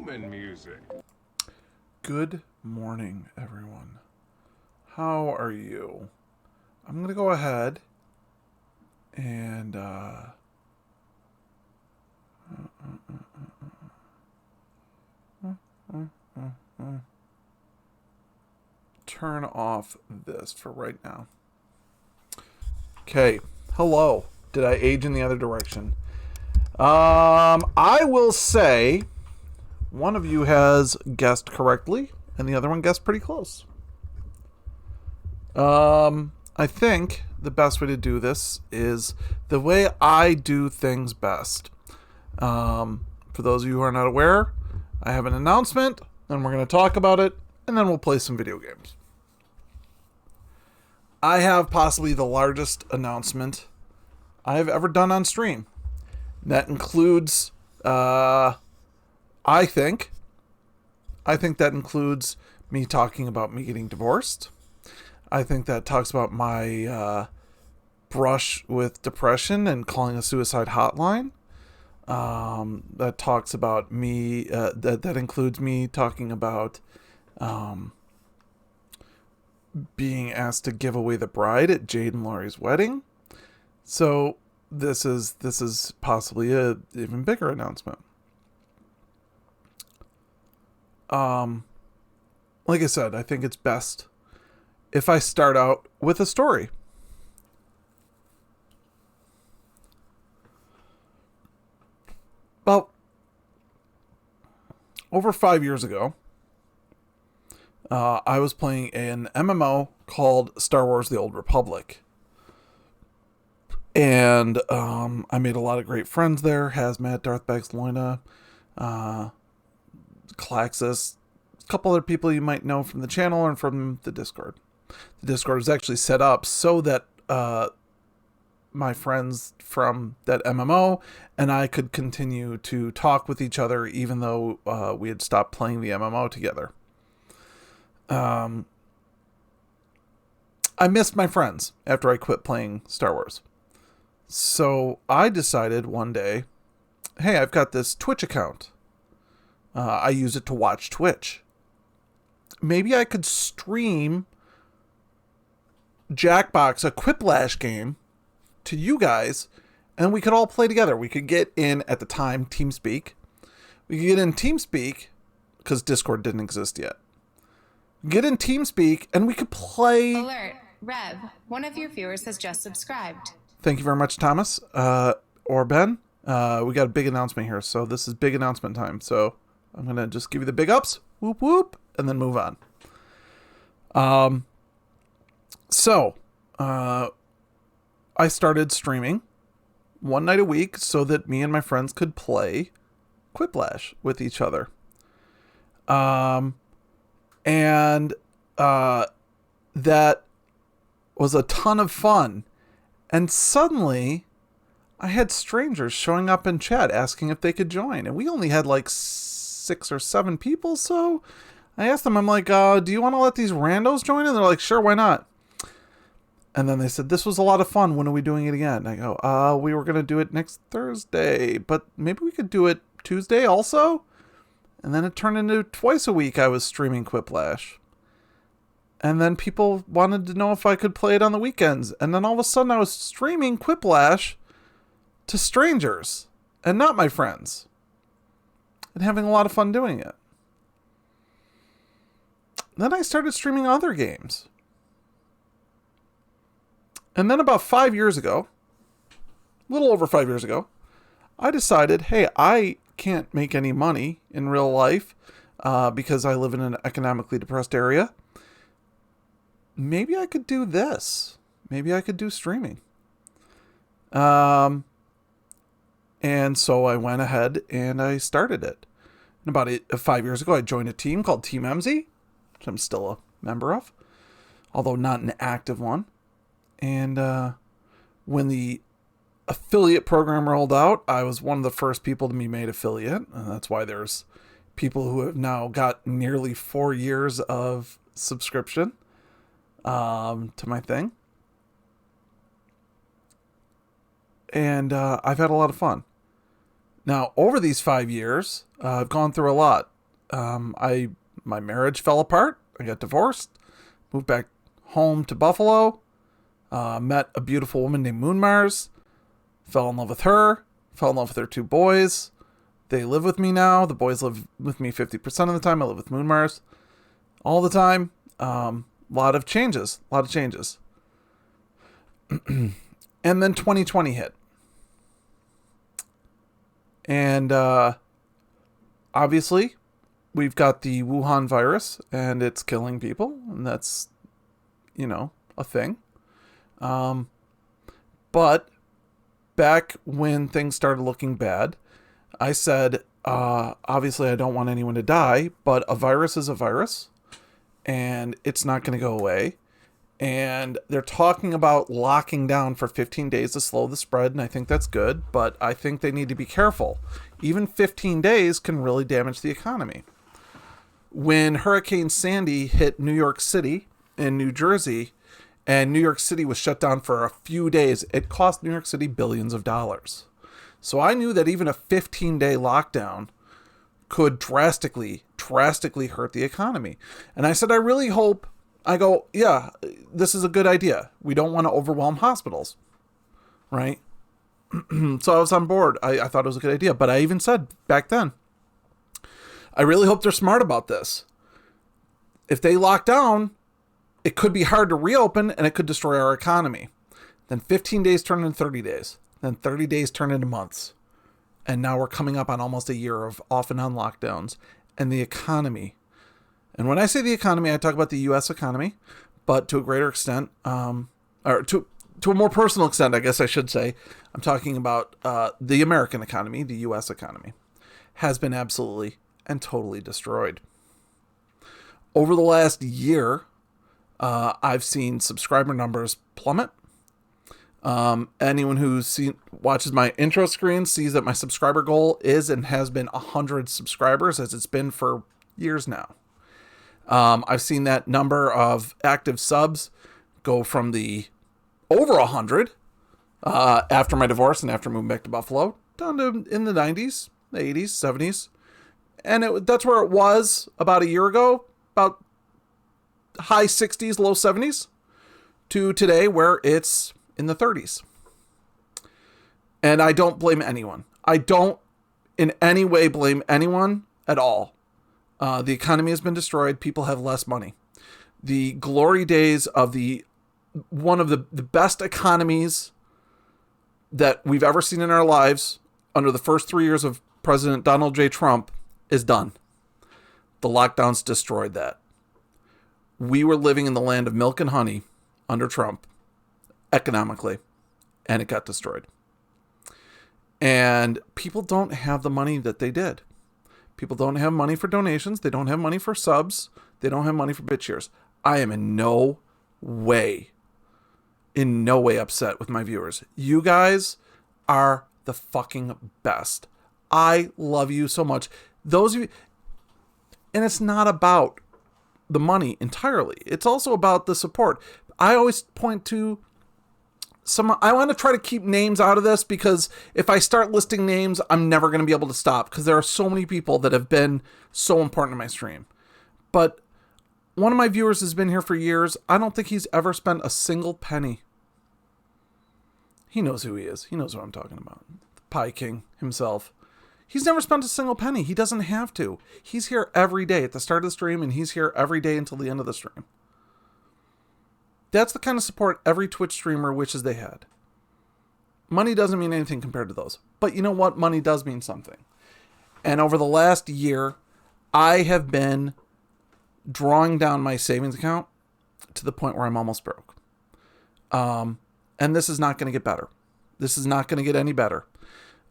human music. Good morning, everyone. How are you? I'm going to go ahead and turn off this for right now. Okay. Hello. Did I age in the other direction? I will say one of you has guessed correctly, and the other one guessed pretty close. I think the best way to do this is the way I do things best. For those of you who are not aware, I have an announcement, then we're going to talk about it, and then we'll play some video games. I have possibly the largest announcement I have ever done on stream. That includes, I think that includes me talking about me getting divorced. I think that talks about my brush with depression and calling a suicide hotline. That talks about me, that includes me talking about being asked to give away the bride at Jade and Laurie's wedding. So this is possibly a even bigger announcement. Like I said, I think it's best if I start out with a story. Well, over 5 years ago, I was playing an MMO called Star Wars: The Old Republic. And I made a lot of great friends there. Hazmat, Darth Bags Loina, Klaxis, a couple other people you might know from the channel and from the Discord. The Discord was actually set up so that my friends from that MMO and I could continue to talk with each other even though we had stopped playing the MMO together. I missed my friends after I quit playing Star Wars. So I decided one day, hey, I've got this Twitch account. I use it to watch Twitch. Maybe I could stream Jackbox, a Quiplash game, to you guys, and we could all play together. We could get in, at the time, TeamSpeak. We could get in TeamSpeak, because Discord didn't exist yet. Get in TeamSpeak, and we could play... Alert. Rev, one of your viewers has just subscribed. Thank you very much, Thomas. Or Ben. We got a big announcement here, so this is big announcement time. So I'm going to just give you the big ups, whoop whoop, and then move on. I started streaming one night a week so that me and my friends could play Quiplash with each other. That was a ton of fun. And suddenly, I had strangers showing up in chat asking if they could join. And we only had like 6 or 7 people, so I asked them, I'm like, do you want to let these randos join? And they're like, sure, why not? And then they said, this was a lot of fun. When are we doing it again? And I go, we were going to do it next Thursday, but maybe we could do it Tuesday also? And then it turned into twice a week I was streaming Quiplash. And then people wanted to know if I could play it on the weekends. And then all of a sudden I was streaming Quiplash to strangers and not my friends. And having a lot of fun doing it. Then I started streaming other games. And then about 5 years ago, a little over 5 years ago, I decided, hey, I can't make any money in real life because I live in an economically depressed area. Maybe I could do this. Maybe I could do streaming. And so I went ahead and I started it. And about 5 years ago, I joined a team called Team MZ, which I'm still a member of, although not an active one. And when the affiliate program rolled out, I was one of the first people to be made affiliate. And that's why there's people who have now got nearly 4 years of subscription to my thing. And I've had a lot of fun. Now, over these 5 years, I've gone through a lot. My marriage fell apart. I got divorced, moved back home to Buffalo, met a beautiful woman named Moon Mars, fell in love with her, fell in love with her 2 boys. They live with me now. The boys live with me 50% of the time. I live with Moon Mars all the time. Lot of changes. And then 2020 hit. And obviously, we've got the Wuhan virus, and it's killing people, and that's, a thing. But back when things started looking bad, I said, obviously I don't want anyone to die, but a virus is a virus, and it's not going to go away. And they're talking about locking down for 15 days to slow the spread, and I think that's good, but I think they need to be careful. Even 15 days can really damage the economy. When Hurricane Sandy hit New York City and New Jersey, and New York City was shut down for a few days, it cost New York City billions of dollars. So I knew that even a 15-day lockdown could drastically hurt the economy. And I said, yeah, this is a good idea. We don't want to overwhelm hospitals, right? So I was on board. I thought it was a good idea. But I even said back then, I really hope they're smart about this. If they lock down, it could be hard to reopen and it could destroy our economy. Then 15 days turned into 30 days. Then 30 days turned into months. And now we're coming up on almost a year of off and on lockdowns. And the economy. And when I say the economy, I talk about the U.S. economy. But to a greater extent, or to a more personal extent, I guess I should say, I'm talking about the American economy, the U.S. economy, has been absolutely and totally destroyed. Over the last year, I've seen subscriber numbers plummet. Anyone who watches my intro screen sees that my subscriber goal is and has been 100 subscribers, as it's been for years now. I've seen that number of active subs go from the over 100 after my divorce and after moving back to Buffalo down to in the 90s, the 80s, 70s. And that's where it was about a year ago, about high 60s, low 70s, to today where it's in the 30s. And I don't blame anyone. I don't in any way blame anyone at all. The economy has been destroyed. People have less money. The glory days of one of the best economies that we've ever seen in our lives under the first 3 years of President Donald J. Trump is done. The lockdowns destroyed that. We were living in the land of milk and honey under Trump economically, and it got destroyed. And people don't have the money that they did. People don't have money for donations. They don't have money for subs. They don't have money for BitShares. I am in no way upset with my viewers. You guys are the fucking best. I love you so much. Those of you, and it's not about the money entirely. It's also about the support. I always point to I want to try to keep names out of this, because if I start listing names, I'm never going to be able to stop, because there are so many people that have been so important to my stream. But one of my viewers has been here for years. I don't think he's ever spent a single penny. He knows who he is. He knows what I'm talking about. The Pie King himself. He's never spent a single penny. He doesn't have to. He's here every day at the start of the stream, and he's here every day until the end of the stream. That's the kind of support every Twitch streamer wishes they had. Money doesn't mean anything compared to those. But you know what? Money does mean something. And over the last year, I have been drawing down my savings account to the point where I'm almost broke. And this is not going to get better. This is not going to get any better.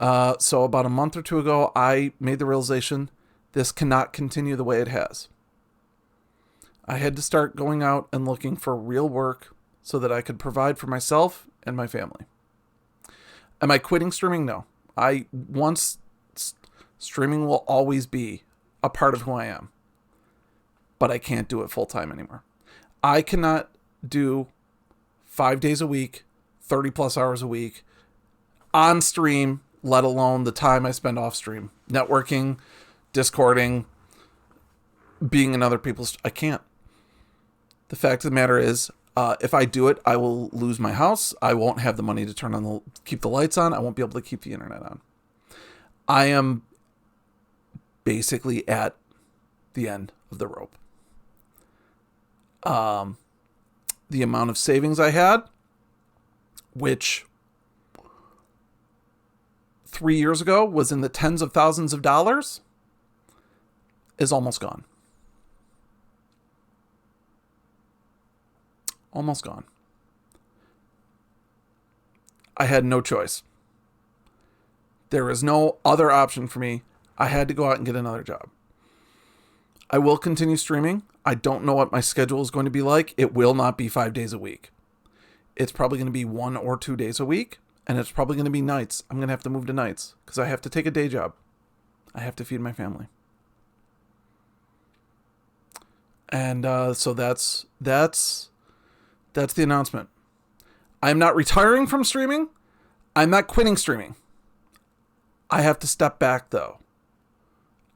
So about a month or two ago, I made the realization this cannot continue the way it has. I had to start going out and looking for real work so that I could provide for myself and my family. Am I quitting streaming? No. Streaming will always be a part of who I am, but I can't do it full time anymore. I cannot do 5 days a week, 30 plus hours a week on stream, let alone the time I spend off stream, networking, discording, being in other people's. I can't. The fact of the matter is, if I do it, I will lose my house. I won't have the money to keep the lights on. I won't be able to keep the internet on. I am basically at the end of the rope. The amount of savings I had, which 3 years ago was in the tens of thousands of dollars, is almost gone. Almost gone. I had no choice. There is no other option for me. I had to go out and get another job. I will continue streaming. I don't know what my schedule is going to be like. It will not be 5 days a week. It's probably going to be 1 or 2 days a week. And it's probably going to be nights. I'm going to have to move to nights because I have to take a day job. I have to feed my family. And so that's the announcement. I'm not retiring from streaming. I'm not quitting streaming. I have to step back though.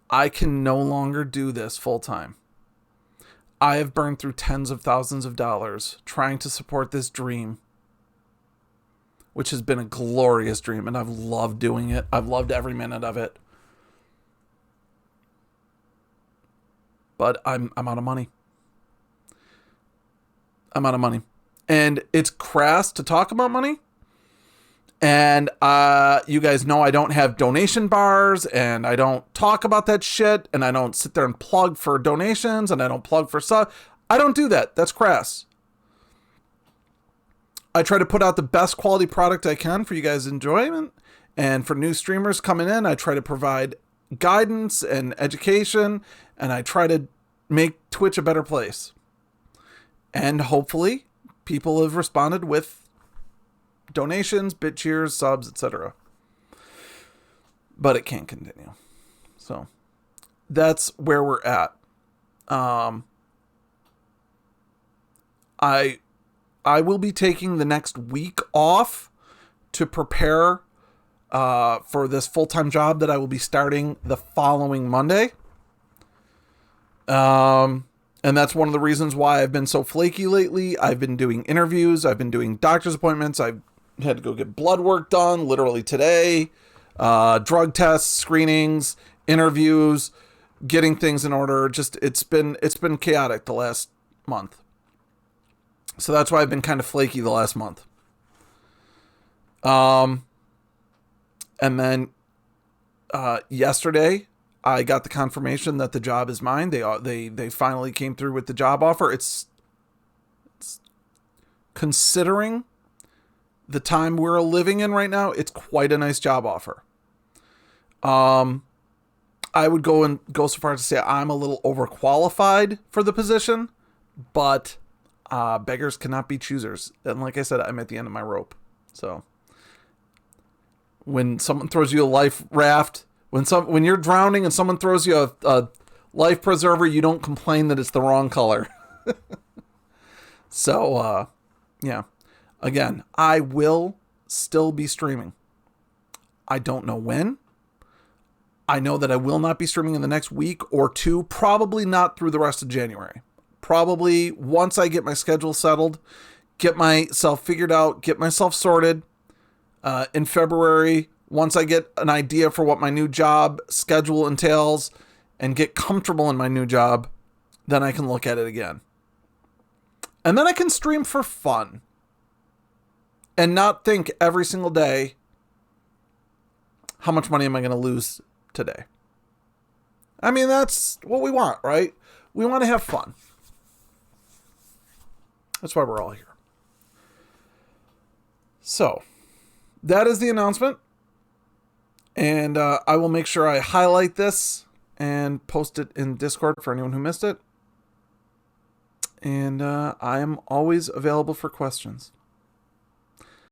I can no longer do this full time. I have burned through tens of thousands of dollars trying to support this dream, which has been a glorious dream, and I've loved doing it. I've loved every minute of it. But I'm out of money. I'm out of money. And it's crass to talk about money. And you guys know I don't have donation bars, and I don't talk about that shit, and I don't sit there and plug for donations, and I don't plug for stuff. I don't do that. That's crass. I try to put out the best quality product I can for you guys' enjoyment. And for new streamers coming in, I try to provide guidance and education, and I try to make Twitch a better place. And hopefully people have responded with donations, bit cheers, subs, etc. But it can't continue. So that's where we're at. I will be taking the next week off to prepare for this full-time job that I will be starting the following Monday. And that's one of the reasons why I've been so flaky lately. I've been doing interviews. I've been doing doctor's appointments. I've had to go get blood work done literally today. Drug tests, screenings, interviews, getting things in order. Just it's been chaotic the last month. So that's why I've been kind of flaky the last month. And then yesterday I got the confirmation that the job is mine. They finally came through with the job offer. It's considering the time we're living in right now, it's quite a nice job offer. I would go so far as to say I'm a little overqualified for the position, but beggars cannot be choosers. And like I said, I'm at the end of my rope. So when someone throws you a life raft, when you're drowning and someone throws you a life preserver, you don't complain that it's the wrong color. So, yeah. Again, I will still be streaming. I don't know when. I know that I will not be streaming in the next week or two, probably not through the rest of January. Probably once I get my schedule settled, get myself figured out, get myself sorted, in February, once I get an idea for what my new job schedule entails and get comfortable in my new job, then I can look at it again. And then I can stream for fun and not think every single day, how much money am I going to lose today? I mean, that's what we want, right? We want to have fun. That's why we're all here. So, that is the announcement. And I will make sure I highlight this and post it in Discord for anyone who missed it. And I am always available for questions.